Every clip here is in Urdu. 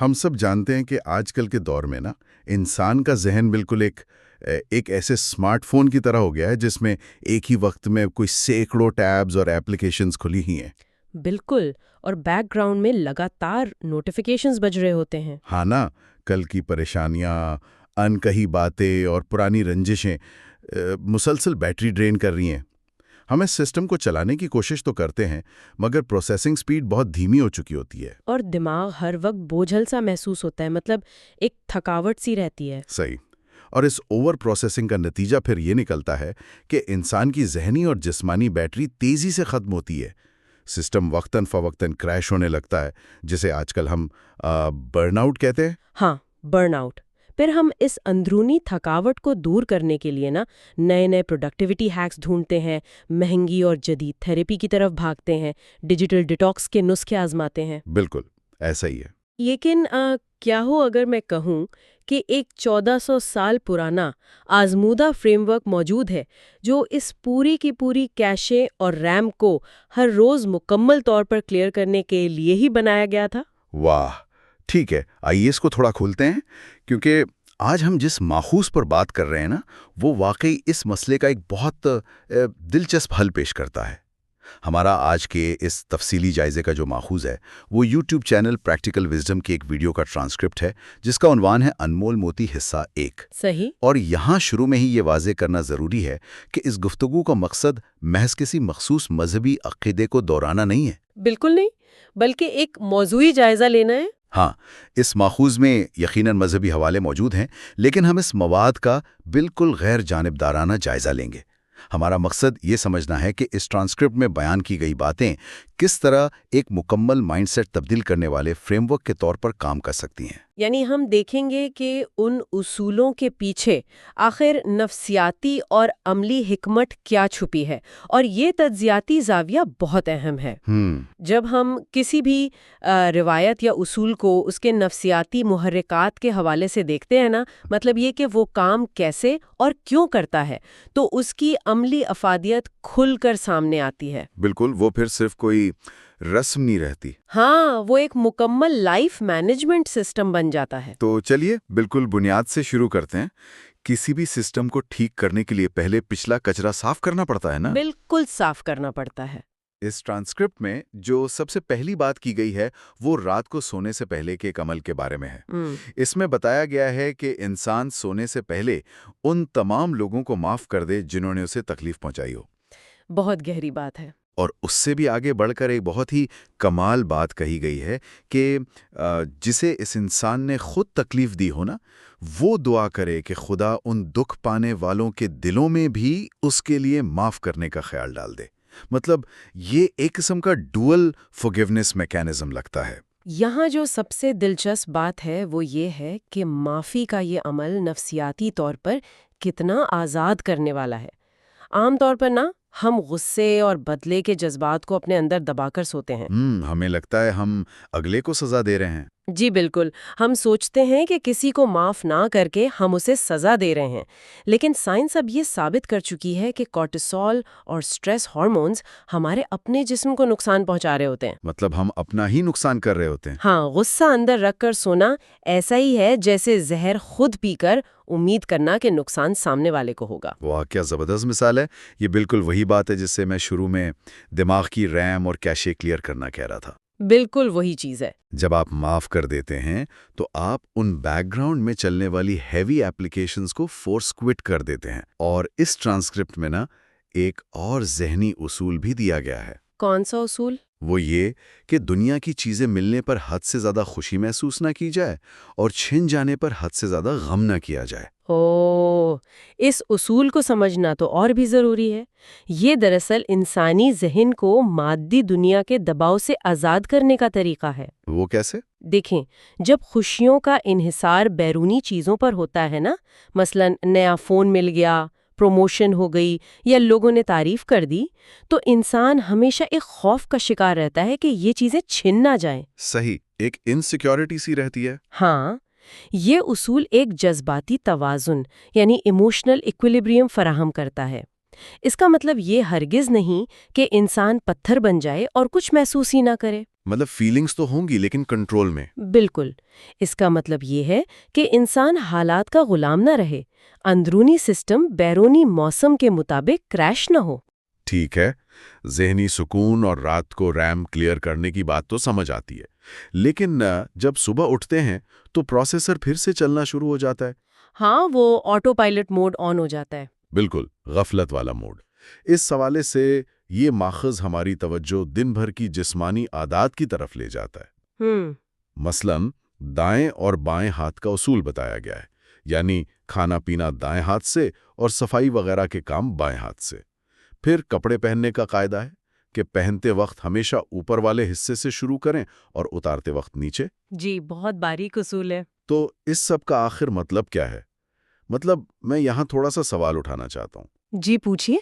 ہم سب جانتے ہیں کہ آج کل کے دور میں نا انسان کا ذہن بالکل ایک ایسے اسمارٹ فون کی طرح ہو گیا ہے جس میں ایک ہی وقت میں کوئی سینکڑوں ٹیبز اور ایپلیکیشنز کھلی ہی ہیں۔ بالکل، اور بیک گراؤنڈ میں لگاتار نوٹیفیکیشنز بج رہے ہوتے ہیں۔ ہاں نا، کل کی پریشانیاں، انکہی باتیں اور پرانی رنجشیں مسلسل بیٹری ڈرین کر رہی ہیں۔ ہم اس سسٹم کو چلانے کی کوشش تو کرتے ہیں مگر پروسیسنگ سپیڈ بہت دھیمی ہو چکی ہوتی ہے۔ اور دماغ ہر وقت بوجھل سا محسوس ہوتا ہے، مطلب ایک تھکاوٹ سی رہتی ہے۔ صحیح۔ اور اس اوور پروسیسنگ کا نتیجہ پھر یہ نکلتا ہے کہ انسان کی ذہنی اور جسمانی بیٹری تیزی سے ختم ہوتی ہے۔ سسٹم وقتاً فوقتاً کریش ہونے لگتا ہے، جسے آج کل ہم برن آؤٹ کہتے ہیں۔ ہاں، برن آؤٹ۔ پھر ہم اس اندرونی تھکاوٹ کو دور کرنے کے لیے نئے پروڈکٹیوٹی ہیکس ڈھونڈتے ہیں، مہنگی اور جدید تھیراپی کی طرف بھاگتے ہیں، ڈیجیٹل ڈیٹاکس کے نسخے آزماتے ہیں۔ بالکل ایسا ہی ہے۔ لیکن کیا ہو اگر میں کہوں کہ ایک 1400 سال پرانا آزمودہ فریم ورک موجود ہے جو اس پوری کی پوری کیشے اور ریم کو ہر روز مکمل طور پر کلیئر کرنے کے لیے ہی بنایا گیا تھا؟ واہ، ٹھیک ہے، آئیے اس کو تھوڑا کھولتے ہیں، کیونکہ آج ہم جس ماخوذ پر بات کر رہے ہیں نا، وہ واقعی اس مسئلے کا ایک بہت دلچسپ حل پیش کرتا ہے۔ ہمارا آج کے اس تفصیلی جائزے کا جو ماخوذ ہے وہ یوٹیوب چینل پریکٹیکل وزڈم کی ایک ویڈیو کا ٹرانسکرپٹ ہے جس کا عنوان ہے انمول موتی حصہ 1۔ صحیح۔ اور یہاں شروع میں ہی یہ واضح کرنا ضروری ہے کہ اس گفتگو کا مقصد محض کسی مخصوص مذہبی عقیدے کو دہرانا نہیں ہے۔ بالکل نہیں، بلکہ ایک موضوعی جائزہ لینا ہے۔ ہاں، اس ماخوذ میں یقیناً مذہبی حوالے موجود ہیں، لیکن ہم اس مواد کا بالکل غیر جانبدارانہ جائزہ لیں گے۔ ہمارا مقصد یہ سمجھنا ہے کہ اس ٹرانسکرپٹ میں بیان کی گئی باتیں کس طرح ایک مکمل مائنڈ سیٹ تبدیل کرنے والے فریم ورک کے طور پر کام کر سکتی ہیں۔ یعنی ہم دیکھیں گے کہ ان اصولوں کے پیچھے آخر نفسیاتی اور عملی حکمت کیا چھپی ہے، اور یہ تجزیاتی زاویہ بہت اہم ہے۔ جب ہم کسی بھی روایت یا اصول کو اس کے نفسیاتی محرکات کے حوالے سے دیکھتے ہیں نا، مطلب یہ کہ وہ کام کیسے اور کیوں کرتا ہے، تو اس کی عملی افادیت کھل کر سامنے آتی ہے۔ بالکل، وہ پھر صرف کوئی رسم نہیں رہتی۔ ہاں، وہ ایک مکمل لائف مینجمنٹ سسٹم بن جاتا ہے۔ تو چلیے بالکل بنیاد سے شروع کرتے ہیں۔ کسی بھی سسٹم کو ٹھیک کرنے کے لیے پہلے پچھلا کچرا صاف کرنا پڑتا ہے نا؟ بالکل صاف کرنا پڑتا ہے۔ اس ٹرانسکرپٹ میں جو سب سے پہلی بات کی گئی ہے وہ رات کو سونے سے پہلے کے ایک عمل کے بارے میں ہے۔ اس میں بتایا گیا ہے کہ انسان سونے سے پہلے ان تمام لوگوں کو معاف کر دے جنہوں نے اسے تکلیف پہنچائی ہو۔ بہت گہری بات ہے۔ اور اس سے بھی آگے بڑھ کر ایک بہت ہی کمال بات کہی گئی ہے کہ جسے اس انسان نے خود تکلیف دی ہو نا، وہ دعا کرے کہ خدا ان دکھ پانے والوں کے دلوں میں بھی اس کے لیے معاف کرنے کا خیال ڈال دے۔ مطلب یہ ایک قسم کا ڈوئل فورگیونیس میکینزم لگتا ہے۔ یہاں جو سب سے دلچسپ بات ہے وہ یہ ہے کہ معافی کا یہ عمل نفسیاتی طور پر کتنا آزاد کرنے والا ہے۔ عام طور پر ہم غصے اور بدلے کے جذبات کو اپنے اندر دبا کر سوتے ہیں۔ ہمیں لگتا ہے ہم اگلے کو سزا دے رہے ہیں۔ جی بالکل، ہم سوچتے ہیں کہ کسی کو معاف نہ کر کے ہم اسے سزا دے رہے ہیں، لیکن سائنس اب یہ ثابت کر چکی ہے کہ کورٹیسول اور سٹریس ہارمونز ہمارے اپنے جسم کو نقصان پہنچا رہے ہوتے ہیں۔ مطلب ہم اپنا ہی نقصان کر رہے ہوتے ہیں۔ ہاں، غصہ اندر رکھ کر سونا ایسا ہی ہے جیسے زہر خود پی کر امید کرنا کہ نقصان سامنے والے کو ہوگا۔ واہ، کیا زبردست مثال ہے۔ یہ بالکل وہی بات ہے جس سے میں شروع میں دماغ کی ریم اور کیشے کلیئر کرنا کہہ رہا تھا۔ بالکل وہی چیز ہے۔ جب آپ معاف کر دیتے ہیں تو آپ ان بیک گراؤنڈ میں چلنے والی ہیوی ایپلیکیشنز کو فورس کوئٹ کر دیتے ہیں۔ اور اس ٹرانسکرپٹ میں ایک اور ذہنی اصول بھی دیا گیا ہے۔ کون سا اصول؟ وہ یہ کہ دنیا کی چیزیں ملنے پر حد سے زیادہ خوشی محسوس نہ کی جائے اور چھن جانے پر حد سے زیادہ غم نہ کیا جائے۔ اس اصول کو سمجھنا تو اور بھی ضروری ہے۔ یہ دراصل انسانی ذہن کو مادی دنیا کے دباؤ سے آزاد کرنے کا طریقہ ہے۔ وہ کیسے؟ دیکھیں، جب خوشیوں کا انحصار بیرونی چیزوں پر ہوتا ہے مثلا نیا فون مل گیا، پروموشن ہو گئی یا لوگوں نے تعریف کر دی، تو انسان ہمیشہ ایک خوف کا شکار رہتا ہے کہ یہ چیزیں چھن نہ جائیں۔ صحیح، ایک انسیکیورٹی سی رہتی ہے۔ ہاں، یہ اصول ایک جذباتی توازن یعنی ایموشنل ایکویلیبریم فراہم کرتا ہے۔ اس کا مطلب یہ ہرگز نہیں کہ انسان پتھر بن جائے اور کچھ محسوس ہی نہ کرے۔ مطلب فیلنگز تو ہوں گی لیکن کنٹرول میں. بالکل. اس کا مطلب یہ ہے کہ انسان حالات کا غلام نہ رہے، اندرونی سسٹم بیرونی موسم کے مطابق کریش نہ ہو. ٹھیک ہے، ذہنی سکون اور رات کو ریم کلیئر کرنے کی بات تو سمجھ آتی ہے، لیکن جب صبح اٹھتے ہیں تو پروسیسر پھر سے چلنا شروع ہو جاتا ہے. ہاں، وہ آٹو پائلٹ موڈ آن ہو جاتا ہے. بالکل، غفلت والا موڈ. اس حوالے سے یہ ماخذ ہماری توجہ دن بھر کی جسمانی عادات کی طرف لے جاتا ہے. مثلاً دائیں اور بائیں ہاتھ کا اصول بتایا گیا ہے، یعنی کھانا پینا دائیں ہاتھ سے اور صفائی وغیرہ کے کام بائیں ہاتھ سے. پھر کپڑے پہننے کا قاعدہ ہے کہ پہنتے وقت ہمیشہ اوپر والے حصے سے شروع کریں اور اتارتے وقت نیچے. جی، بہت باریک اصول ہے. تو اس سب کا آخر مطلب کیا ہے؟ مطلب میں یہاں تھوڑا سا سوال اٹھانا چاہتا ہوں. جی پوچھیے.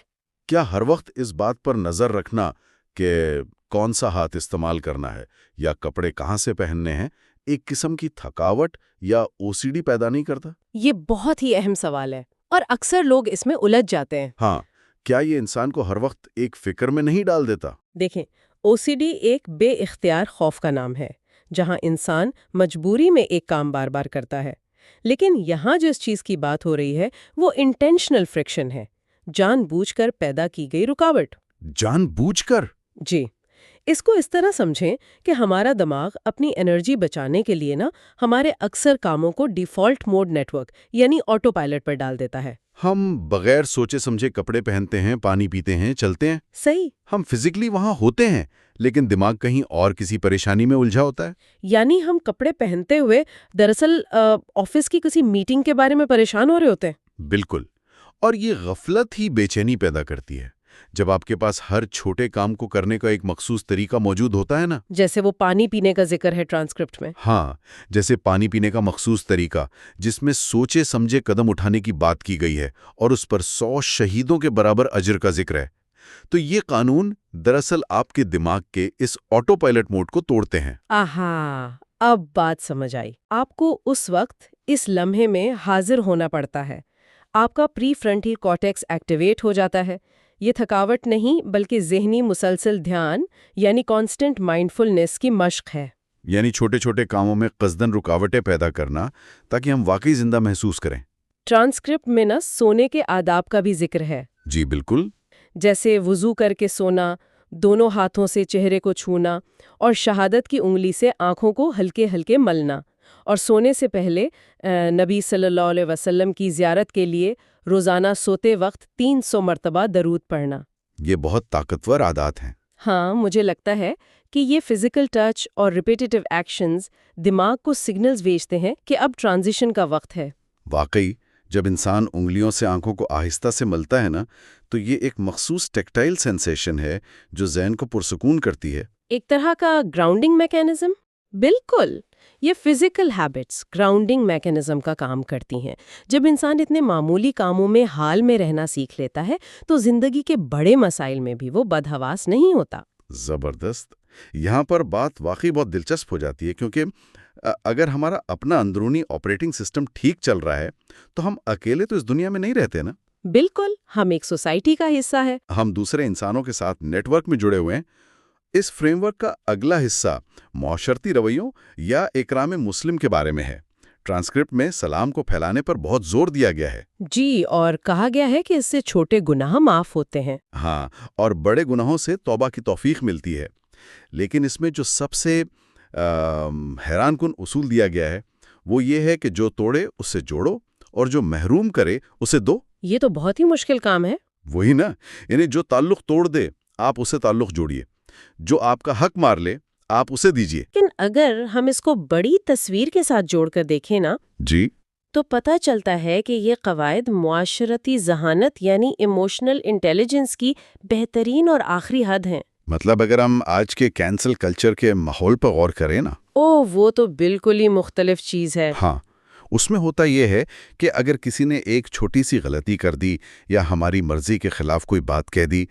کیا ہر وقت اس بات پر نظر رکھنا کہ کون سا ہاتھ استعمال کرنا ہے یا کپڑے کہاں سے پہننے ہیں ایک قسم کی تھکاوٹ یا OCD پیدا نہیں کرتا؟ یہ بہت ہی اہم سوال ہے اور اکثر لوگ اس میں الجھ جاتے ہیں. ہاں، کیا یہ انسان کو ہر وقت ایک فکر میں نہیں ڈال دیتا؟ دیکھیں، OCD ایک بے اختیار خوف کا نام ہے، جہاں انسان مجبوری میں ایک کام بار بار کرتا ہے. لیکن یہاں جس چیز کی بات ہو رہی ہے وہ انٹینشنل فرکشن ہے، جان بوجھ کر پیدا کی گئی رکاوٹ. جان بوجھ کر؟ جی، اس کو اس طرح سمجھیں کہ ہمارا دماغ اپنی انرجی بچانے کے لیے ہمارے اکثر کاموں کو ڈیفالٹ موڈ نیٹ ورک یعنی آٹو پائلٹ پر ڈال دیتا ہے. ہم بغیر سوچے سمجھے کپڑے پہنتے ہیں، پانی پیتے ہیں، چلتے ہیں. صحیح. ہم فزیکلی وہاں ہوتے ہیں لیکن دماغ کہیں اور کسی پریشانی میں الجھا ہوتا ہے. یعنی ہم کپڑے پہنتے ہوئے دراصل آفس کی کسی میٹنگ کے بارے میں پریشان ہو رہے ہوتے ہیں. بالکل. اور یہ غفلت ہی بے چینی پیدا کرتی ہے. جب آپ کے پاس ہر چھوٹے کام کو کرنے کا ایک مخصوص طریقہ موجود ہوتا ہے نا، جیسے وہ پانی پینے کا ذکر ہے ٹرانسکرپٹ میں. ہاں، جیسے پانی پینے کا مخصوص طریقہ جس میں سوچے سمجھے قدم اٹھانے کی بات کی گئی ہے اور اس پر 100 شہیدوں کے برابر اجر کا ذکر ہے، تو یہ قانون دراصل آپ کے دماغ کے اس آٹو پائلٹ موڈ کو توڑتے ہیں. آہا، اب بات سمجھ آئی. آپ کو اس وقت اس لمحے میں حاضر ہونا پڑتا ہے. آپ کا پری فرنٹل کارٹیکس ایکٹیویٹ ہو جاتا ہے. یہ تھکاوٹ نہیں بلکہ ذہنی مسلسل دھیان یعنی کانسٹنٹ مائنڈفلنس کی مشق ہے. یعنی چھوٹے چھوٹے کاموں میں قصدن رکاوٹیں پیدا کرنا تاکہ ہم واقعی زندہ محسوس کریں. ٹرانسکرپٹ میں سونے کے آداب کا بھی ذکر ہے. جی بالکل. جیسے وضو کر کے سونا، دونوں ہاتھوں سے چہرے کو چھونا اور شہادت کی انگلی سے آنکھوں کو ہلکے ہلکے ملنا، اور سونے سے پہلے نبی صلی اللہ علیہ وسلم کی زیارت کے لیے روزانہ سوتے وقت 300 مرتبہ درود پڑھنا. یہ بہت طاقتور عادات ہیں. ہاں، مجھے لگتا ہے کہ یہ فزیکل ٹچ اور ریپیٹیٹیو ایکشنز دماغ کو سگنلز بھیجتے ہیں کہ اب ٹرانزیشن کا وقت ہے. واقعی جب انسان انگلیوں سے آنکھوں کو آہستہ سے ملتا ہے نا، تو یہ ایک مخصوص ٹیکٹائل سینسیشن ہے جو ذہن کو پرسکون کرتی ہے. ایک طرح کا گراؤنڈنگ میکینزم. بالکل، یہ فزیکل ہیبٹس گراؤنڈنگ میکینزم کا کام کرتی ہیں. جب انسان اتنے معمولی کاموں میں حال میں رہنا سیکھ لیتا ہے تو زندگی کے بڑے مسائل میں بھی وہ بدحواس نہیں ہوتا. زبردست. یہاں پر بات واقعی بہت دلچسپ ہو جاتی ہے، کیونکہ اگر ہمارا اپنا اندرونی آپریٹنگ سسٹم ٹھیک چل رہا ہے تو ہم اکیلے تو اس دنیا میں نہیں رہتے نا. بالکل، ہم ایک سوسائٹی کا حصہ ہے. ہم دوسرے انسانوں کے ساتھ نیٹ ورک میں جڑے ہوئے ہیں. اس فریم ورک کا اگلا حصہ معاشرتی رویوں یا اکرام مسلم کے بارے میں ہے. ٹرانسکرپٹ میں سلام کو پھیلانے پر بہت زور دیا گیا ہے. جی، اور کہا گیا ہے کہ اس سے چھوٹے گناہ معاف ہوتے ہیں. ہاں، اور بڑے گناہوں سے توبہ کی توفیق ملتی ہے. لیکن اس میں جو سب سے حیران کن اصول دیا گیا ہے وہ یہ ہے کہ جو توڑے اس سے جوڑو اور جو محروم کرے اسے دو. یہ تو بہت ہی مشکل کام ہے. وہی نا، یعنی جو تعلق توڑ دے آپ اسے تعلق جوڑیے، جو آپ کا حق مار لے آپ اسے دیجیے. لیکن اگر ہم اس کو بڑی تصویر کے ساتھ جوڑ کر دیکھیں نا، جی، تو پتہ چلتا ہے کہ یہ قواعد معاشرتی ذہانت یعنی ایموشنل انٹیلیجنس کی بہترین اور آخری حد ہیں. مطلب اگر ہم آج کے کینسل کلچر کے ماحول پر غور کریں نا، وہ تو بالکل ہی مختلف چیز ہے. ہاں، اس میں ہوتا یہ ہے کہ اگر کسی نے ایک چھوٹی سی غلطی کر دی یا ہماری مرضی کے خلاف کوئی بات کہہ دی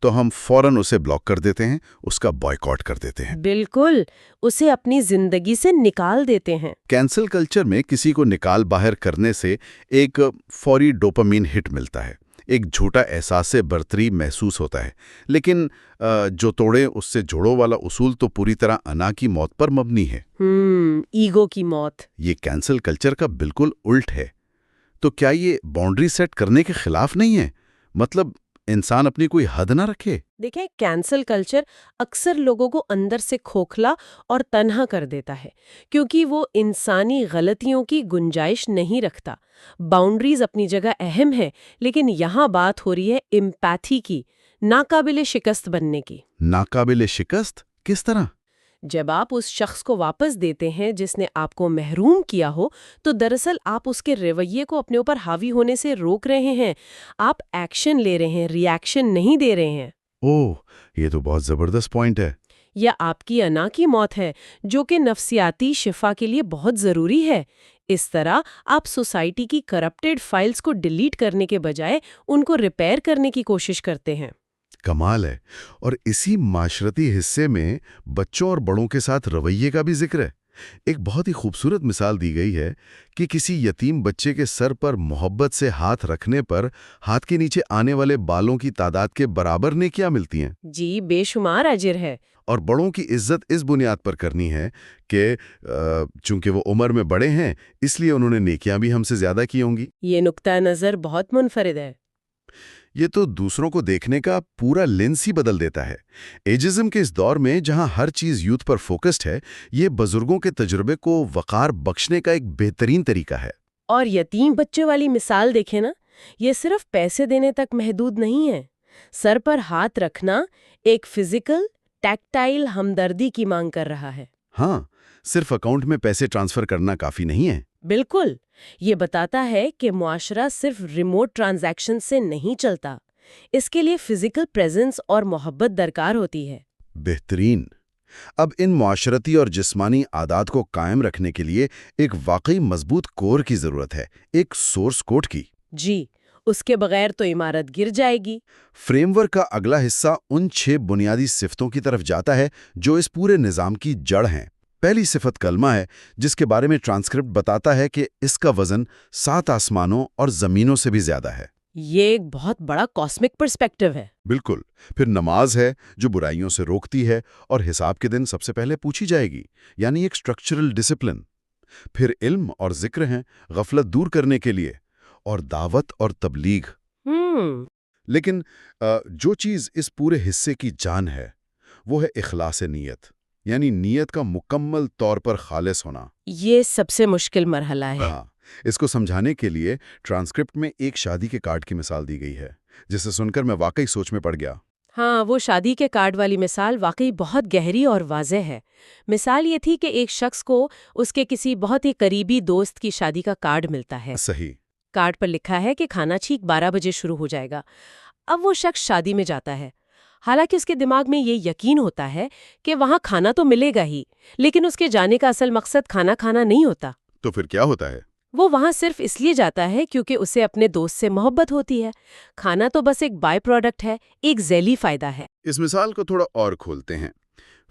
تو ہم فوراً اسے بلاک کر دیتے ہیں، اس کا بائیکاٹ کر دیتے ہیں. بالکل، اسے اپنی زندگی سے نکال دیتے ہیں. کینسل کلچر میں کسی کو نکال باہر کرنے سے ایک فوری ڈوپامین ہٹ ملتا ہے، ایک جھوٹا احساس برتری محسوس ہوتا ہے، لیکن جو توڑے اس سے جوڑو والا اصول تو پوری طرح انا کی موت پر مبنی ہے۔ ایگو کی موت۔ یہ کینسل کلچر کا بالکل الٹ ہے۔ تو کیا یہ باؤنڈری سیٹ کرنے کے خلاف نہیں ہے؟ مطلب انسان اپنی کوئی حد نہ رکھے؟ دیکھیں، کینسل کلچر اکثر لوگوں کو اندر سے کھوکھلا اور تنہا کر دیتا ہے، کیونکہ وہ انسانی غلطیوں کی گنجائش نہیں رکھتا۔ باؤنڈریز اپنی جگہ اہم ہے، لیکن یہاں بات ہو رہی ہے امپیتھی کی، ناقابل شکست بننے کی۔ ناقابل شکست کس طرح؟ جب آپ اس شخص کو واپس دیتے ہیں جس نے آپ کو محروم کیا ہو، تو دراصل آپ اس کے رویے کو اپنے اوپر حاوی ہونے سے روک رہے ہیں۔ آپ ایکشن لے رہے ہیں، ری ایکشن نہیں دے رہے ہیں۔ اوہ، یہ تو بہت زبردست پوائنٹ ہے۔ یا آپ کی انا کی موت ہے، جو کہ نفسیاتی شفا کے لیے بہت ضروری ہے۔ اس طرح آپ سوسائٹی کی کرپٹڈ فائلز کو ڈیلیٹ کرنے کے بجائے ان کو ریپیئر کرنے کی کوشش کرتے ہیں۔ کمال ہے۔ اور اسی معاشرتی حصے میں بچوں اور بڑوں کے ساتھ رویے کا بھی ذکر ہے۔ ایک بہت ہی خوبصورت مثال دی گئی ہے کہ کسی یتیم بچے کے سر پر محبت سے ہاتھ رکھنے پر ہاتھ کے نیچے آنے والے بالوں کی تعداد کے برابر نیکیاں ملتی ہیں۔ جی، بے شمار اجر ہے۔ اور بڑوں کی عزت اس بنیاد پر کرنی ہے کہ چونکہ وہ عمر میں بڑے ہیں، اس لیے انہوں نے نیکیاں بھی ہم سے زیادہ کی ہوں گی۔ یہ نقطہ نظر بہت منفرد ہے۔ یہ تو دوسروں کو دیکھنے کا پورا لینس ہی بدل دیتا ہے۔ ایجزم کے اس دور میں جہاں ہر چیز یوتھ پر فوکسڈ ہے، یہ بزرگوں کے تجربے کو وقار بخشنے کا ایک بہترین طریقہ ہے۔ اور یتیم بچے والی مثال دیکھیں نا، یہ صرف پیسے دینے تک محدود نہیں ہے۔ سر پر ہاتھ رکھنا ایک فزیکل، ٹیکٹائل ہمدردی کی مانگ کر رہا ہے۔ ہاں، صرف اکاؤنٹ میں پیسے ٹرانسفر کرنا کافی نہیں ہے۔ بالکل، یہ بتاتا ہے کہ معاشرہ صرف ریموٹ ٹرانزیکشن سے نہیں چلتا، اس کے لیے فزیکل پریزنس اور محبت درکار ہوتی ہے۔ بہترین۔ اب ان معاشرتی اور جسمانی عادات کو قائم رکھنے کے لیے ایک واقعی مضبوط کور کی ضرورت ہے، ایک سورس کوڈ کی۔ جی، اس کے بغیر تو عمارت گر جائے گی۔ فریم ورک کا اگلا حصہ ان 6 بنیادی صفتوں کی طرف جاتا ہے جو اس پورے نظام کی جڑ ہیں۔ پہلی صفت کلمہ ہے، جس کے بارے میں ٹرانسکرپٹ بتاتا ہے کہ اس کا وزن 7 آسمانوں اور زمینوں سے بھی زیادہ ہے۔ یہ ایک بہت بڑا کاسمک پرسپیکٹو ہے۔ بالکل۔ پھر نماز ہے، جو برائیوں سے روکتی ہے اور حساب کے دن سب سے پہلے پوچھی جائے گی، یعنی ایک اسٹرکچرل ڈسپلن۔ پھر علم اور ذکر ہیں، غفلت دور کرنے کے لیے، اور دعوت اور تبلیغ۔ لیکن جو چیز اس پورے حصے کی جان ہے، وہ ہے اخلاص نیت، یعنی نیت کا مکمل طور پر خالص ہونا۔ یہ سب سے مشکل مرحلہ ہے۔ ہاں، اس کو سمجھانے کے لیے ٹرانسکرپٹ میں ایک شادی کے کارڈ کی مثال دی گئی ہے، جسے سن کر میں واقعی سوچ میں پڑ گیا۔ ہاں، وہ شادی کے کارڈ والی مثال واقعی بہت گہری اور واضح ہے۔ مثال یہ تھی کہ ایک شخص کو اس کے کسی بہت ہی قریبی دوست کی شادی کا کارڈ ملتا ہے۔ صحیح۔ کارڈ پر لکھا ہے کہ کھانا ٹھیک 12 بجے شروع ہو جائے گا۔ اب وہ شخص شادی میں جاتا ہے، حالانکہ اس کے دماغ میں یہ یقین ہوتا ہے کہ وہاں کھانا تو ملے گا ہی، لیکن اس کے جانے کا اصل مقصد کھانا کھانا نہیں ہوتا۔ تو پھر کیا ہوتا ہے؟ وہ وہاں صرف اس لیے جاتا ہے کیونکہ اسے اپنے دوست سے محبت ہوتی ہے۔ کھانا تو بس ایک بائی پروڈکٹ ہے، ایک ذیلی فائدہ ہے۔ اس مثال کو تھوڑا اور کھولتے ہیں۔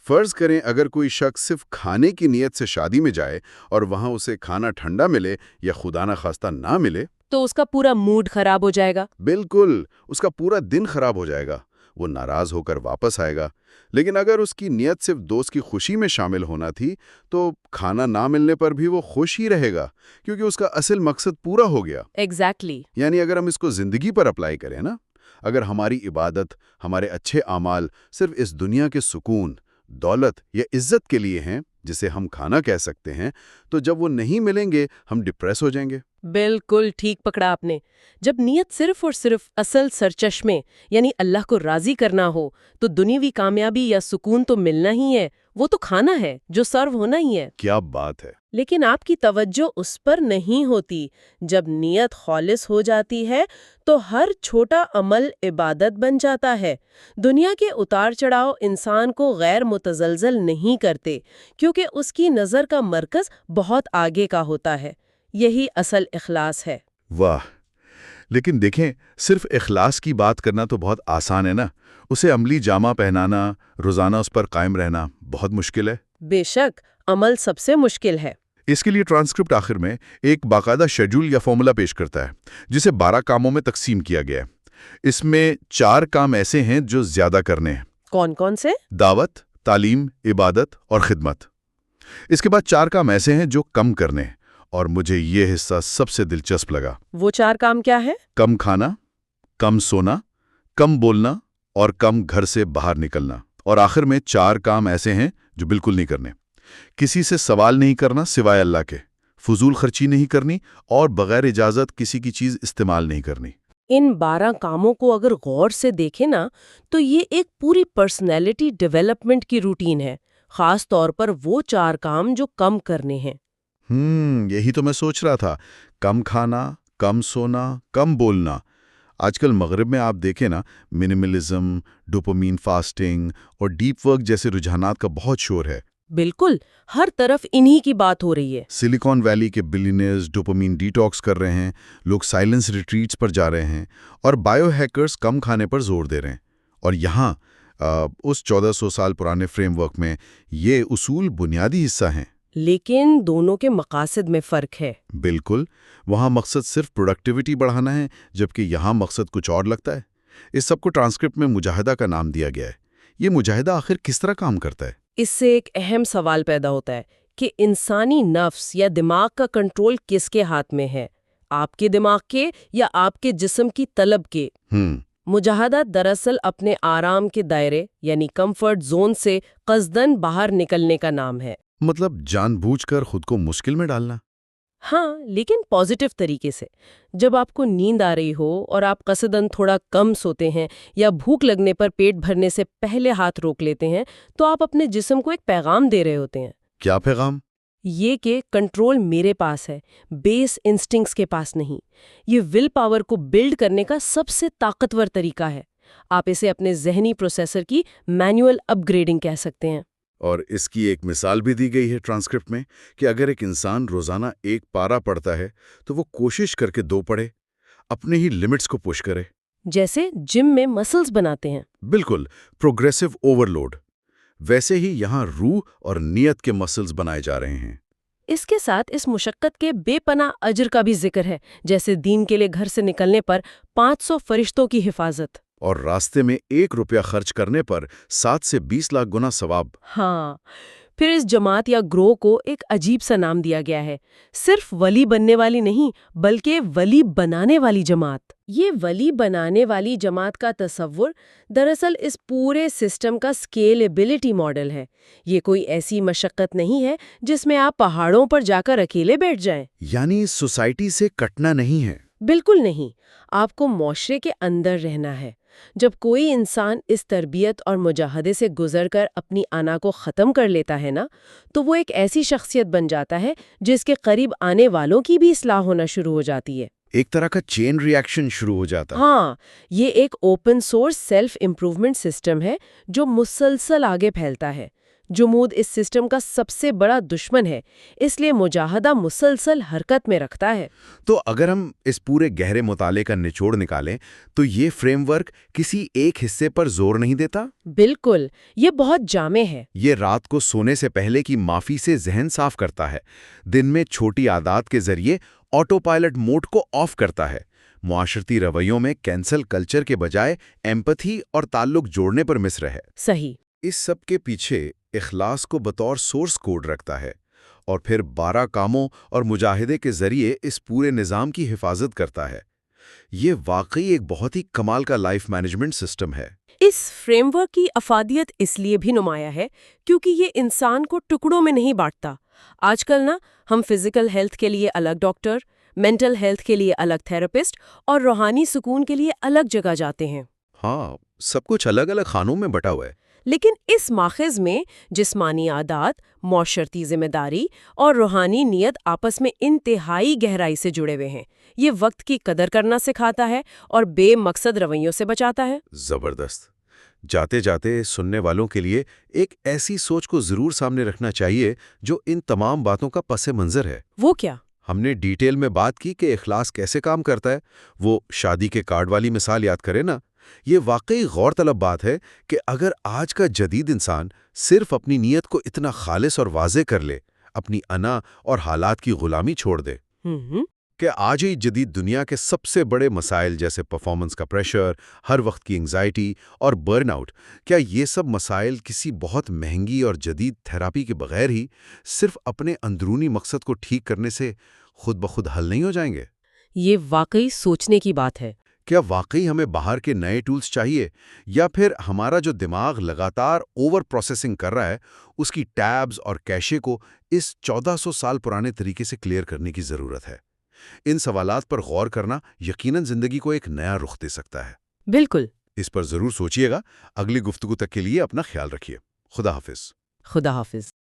فرض کریں اگر کوئی شخص صرف کھانے کی نیت سے شادی میں جائے اور وہاں اسے کھانا ٹھنڈا ملے یا خدا نخواستہ نہ ملے، تو اس کا پورا موڈ خراب ہو جائے گا۔ بالکل، اس کا پورا دن خراب ہو جائے گا، وہ ناراض ہو کر واپس آئے گا۔ لیکن اگر اس کی نیت صرف دوست کی خوشی میں شامل ہونا تھی، تو کھانا نہ ملنے پر بھی وہ خوش ہی رہے گا، کیونکہ اس کا اصل مقصد پورا ہو گیا۔ ایگزیکٹلی۔ یعنی اگر ہم اس کو زندگی پر اپلائی کریں نا، اگر ہماری عبادت، ہمارے اچھے اعمال صرف اس دنیا کے سکون، دولت یا عزت کے لیے ہیں، جسے ہم کھانا کہہ سکتے ہیں، تو جب وہ نہیں ملیں گے ہم ڈپریس ہو جائیں گے۔ بالکل ٹھیک پکڑا آپ نے۔ جب نیت صرف اور صرف اصل سرچشمے یعنی اللہ کو راضی کرنا ہو، تو دنیاوی کامیابی یا سکون تو ملنا ہی ہے، وہ تو کھانا ہے جو سرو ہونا ہی ہے۔ کیا بات ہے! لیکن آپ کی توجہ اس پر نہیں ہوتی۔ جب نیت خالص ہو جاتی ہے تو ہر چھوٹا عمل عبادت بن جاتا ہے۔ دنیا کے اتار چڑھاؤ انسان کو غیر متزلزل نہیں کرتے، کیونکہ اس کی نظر کا مرکز بہت آگے کا ہوتا ہے۔ یہی اصل اخلاص ہے۔ واہ! لیکن دیکھیں، صرف اخلاص کی بات کرنا تو بہت آسان ہے نا، اسے عملی جامہ پہنانا، روزانہ اس پر قائم رہنا بہت مشکل ہے۔ بے شک، عمل سب سے مشکل ہے۔ اس کے لیے ٹرانسکرپٹ آخر میں ایک باقاعدہ شیڈول یا فارمولا پیش کرتا ہے، جسے 12 کاموں میں تقسیم کیا گیا ہے۔ اس میں 4 کام ایسے ہیں جو زیادہ کرنے ہیں۔ کون کون سے؟ دعوت، تعلیم، عبادت اور خدمت۔ اس کے بعد 4 کام ایسے ہیں جو کم کرنے ہیں، اور مجھے یہ حصہ سب سے دلچسپ لگا۔ وہ 4 کام کیا ہے؟ کم کھانا، کم سونا، کم بولنا اور کم گھر سے باہر نکلنا۔ اور آخر میں 4 کام ایسے ہیں جو بالکل نہیں کرنے۔ کسی سے سوال نہیں کرنا سوائے اللہ کے، فضول خرچی نہیں کرنی، اور بغیر اجازت کسی کی چیز استعمال نہیں کرنی۔ ان 12 کاموں کو اگر غور سے دیکھیں نا تو یہ ایک پوری پرسنالٹی ڈیولپمنٹ کی روٹین ہے، خاص طور پر وہ 4 کام جو کم کرنے ہیں۔ یہی تو میں سوچ رہا تھا۔ کم کھانا، کم سونا، کم بولنا۔ آج کل مغرب میں آپ دیکھیں نا، منیملزم، ڈوپامین فاسٹنگ اور ڈیپ ورک جیسے رجحانات کا بہت شور ہے۔ بالکل، ہر طرف انہی کی بات ہو رہی ہے۔ سلیکون ویلی کے بلینئرز ڈوپامین ڈیٹاکس کر رہے ہیں، لوگ سائلنس ریٹریٹس پر جا رہے ہیں، اور بائیو ہیکرز کم کھانے پر زور دے رہے ہیں۔ اور یہاں اس 1400 سال پرانے فریم ورک میں یہ اصول بنیادی حصہ ہیں۔ لیکن دونوں کے مقاصد میں فرق ہے۔ بالکل، وہاں مقصد صرف پروڈکٹیوٹی بڑھانا ہے، جبکہ یہاں مقصد کچھ اور لگتا ہے۔ اس سب کو ٹرانسکرپٹ میں مجاہدہ کا نام دیا گیا ہے۔ یہ مجاہدہ آخر کس طرح کام کرتا ہے؟ اس سے ایک اہم سوال پیدا ہوتا ہے کہ انسانی نفس یا دماغ کا کنٹرول کس کے ہاتھ میں ہے، آپ کے دماغ کے یا آپ کے جسم کی طلب کے؟ مجاہدہ دراصل اپنے آرام کے دائرے یعنی کمفرٹ زون سے قصدن باہر نکلنے کا نام ہے۔ مطلب جان بوجھ کر خود کو مشکل میں ڈالنا؟ ہاں، لیکن پازیٹیو طریقے سے۔ جب آپ کو نیند آ رہی ہو اور آپ قصدن تھوڑا کم سوتے ہیں یا بھوک لگنے پر پیٹ بھرنے سے پہلے ہاتھ روک لیتے ہیں تو آپ اپنے جسم کو ایک پیغام دے رہے ہوتے ہیں۔ کیا پیغام؟ یہ کہ کنٹرول میرے پاس ہے، بیس انسٹنکٹس کے پاس نہیں۔ یہ ول پاور کو بلڈ کرنے کا سب سے طاقتور طریقہ ہے۔ آپ اسے اپنے ذہنی پروسیسر کی مینوئل اپ گریڈنگ کہہ سکتے ہیں۔ اور اس کی ایک مثال بھی دی گئی ہے ٹرانسکرپٹ میں کہ اگر ایک انسان روزانہ 1 پارہ پڑھتا ہے تو وہ کوشش کر کے 2 پڑھے، اپنے ہی لمٹس کو پش کرے۔ جیسے جم میں مسلز بناتے ہیں۔ بالکل، پروگریسو اوورلوڈ۔ ویسے ہی یہاں روح اور نیت کے مسلز بنائے جا رہے ہیں۔ اس کے ساتھ اس مشقت کے بے پناہ اجر کا بھی ذکر ہے، جیسے دین کے لیے گھر سے نکلنے پر 500 فرشتوں کی حفاظت، اور راستے میں 1 روپیہ خرچ کرنے پر 7 سے 20 لاکھ گنا ثواب۔ ہاں، پھر اس جماعت یا گروہ کو ایک عجیب سا نام دیا گیا ہے، صرف ولی بننے والی نہیں بلکہ ولی بنانے والی جماعت۔ یہ ولی بنانے والی جماعت کا تصور دراصل اس پورے سسٹم کا اسکیلیبلٹی ماڈل ہے۔ یہ کوئی ایسی مشقت نہیں ہے جس میں آپ پہاڑوں پر جا کر اکیلے بیٹھ جائیں۔ یعنی سوسائٹی سے کٹنا نہیں ہے؟ بالکل نہیں، آپ کو معاشرے کے اندر رہنا ہے۔ جب کوئی انسان اس تربیت اور مجاہدے سے گزر کر اپنی انا کو ختم کر لیتا ہے نا، تو وہ ایک ایسی شخصیت بن جاتا ہے جس کے قریب آنے والوں کی بھی اصلاح ہونا شروع ہو جاتی ہے۔ ایک طرح کا چین ری ایکشن شروع ہو جاتا ہے۔ ہاں، یہ ایک open source self improvement system ہے جو مسلسل آگے پھیلتا ہے۔ جمود اس سسٹم کا سب سے بڑا دشمن ہے، اس لیے مجاہدہ مسلسل حرکت میں رکھتا ہے۔ تو اگر ہم اس پورے گہرے مطالعے کا نچوڑ نکالیں تو یہ فریم ورک کسی ایک حصے پر زور نہیں دیتا؟ بالکل، یہ بہت جامع ہے۔ یہ رات کو سونے سے پہلے کی معافی سے ذہن صاف کرتا ہے، دن میں چھوٹی عادات کے ذریعے آٹو پائلٹ موڈ کو آف کرتا ہے، معاشرتی رویوں میں کینسل کلچر کے بجائے ایمپتھی اور تعلق جوڑنے پر مصر ہے۔ صحیح۔ اس سب کے پیچھے اخلاص کو بطور سورس کوڈ رکھتا ہے، اور پھر 12 کاموں اور مجاہدے کے ذریعے اس پورے نظام کی حفاظت کرتا ہے۔ یہ واقعی ایک بہت ہی کمال کا لائف مینجمنٹ سسٹم ہے۔ اس فریم ورک کی افادیت اس لیے بھی نمایاں ہے کیونکہ یہ انسان کو ٹکڑوں میں نہیں بانٹتا۔ آج کل نا ہم فزیکل ہیلتھ کے لیے الگ ڈاکٹر، مینٹل ہیلتھ کے لیے الگ تھراپسٹ اور روحانی سکون کے لیے الگ جگہ جاتے ہیں۔ ہاں، سب کچھ الگ الگ خانوں میں بٹا ہوا ہے۔ لیکن اس ماخذ میں جسمانی عادات، معاشرتی ذمہ داری اور روحانی نیت آپس میں انتہائی گہرائی سے جڑے ہوئے ہیں۔ یہ وقت کی قدر کرنا سکھاتا ہے اور بے مقصد رویوں سے بچاتا ہے۔ زبردست۔ جاتے جاتے سننے والوں کے لیے ایک ایسی سوچ کو ضرور سامنے رکھنا چاہیے جو ان تمام باتوں کا پس منظر ہے۔ وہ کیا؟ ہم نے ڈیٹیل میں بات کی کہ اخلاص کیسے کام کرتا ہے۔ وہ شادی کے کارڈ والی مثال یاد کرے نا، یہ واقعی غور طلب بات ہے کہ اگر آج کا جدید انسان صرف اپنی نیت کو اتنا خالص اور واضح کر لے، اپنی انا اور حالات کی غلامی چھوڑ دے، کہ آج ہی جدید دنیا کے سب سے بڑے مسائل جیسے پرفارمنس کا پریشر، ہر وقت کی انگزائٹی اور برن آؤٹ، کیا یہ سب مسائل کسی بہت مہنگی اور جدید تھراپی کے بغیر ہی صرف اپنے اندرونی مقصد کو ٹھیک کرنے سے خود بخود حل نہیں ہو جائیں گے؟ یہ واقعی سوچنے کی بات ہے۔ کیا واقعی ہمیں باہر کے نئے ٹولز چاہیے، یا پھر ہمارا جو دماغ لگاتار اوور پروسیسنگ کر رہا ہے اس کی ٹیبز اور کیشے کو اس 1400 سال پرانے طریقے سے کلیئر کرنے کی ضرورت ہے؟ ان سوالات پر غور کرنا یقیناً زندگی کو ایک نیا رخ دے سکتا ہے۔ بالکل۔ اس پر ضرور سوچیے گا۔ اگلی گفتگو تک کے لیے اپنا خیال رکھیے۔ خدا حافظ۔ خدا حافظ۔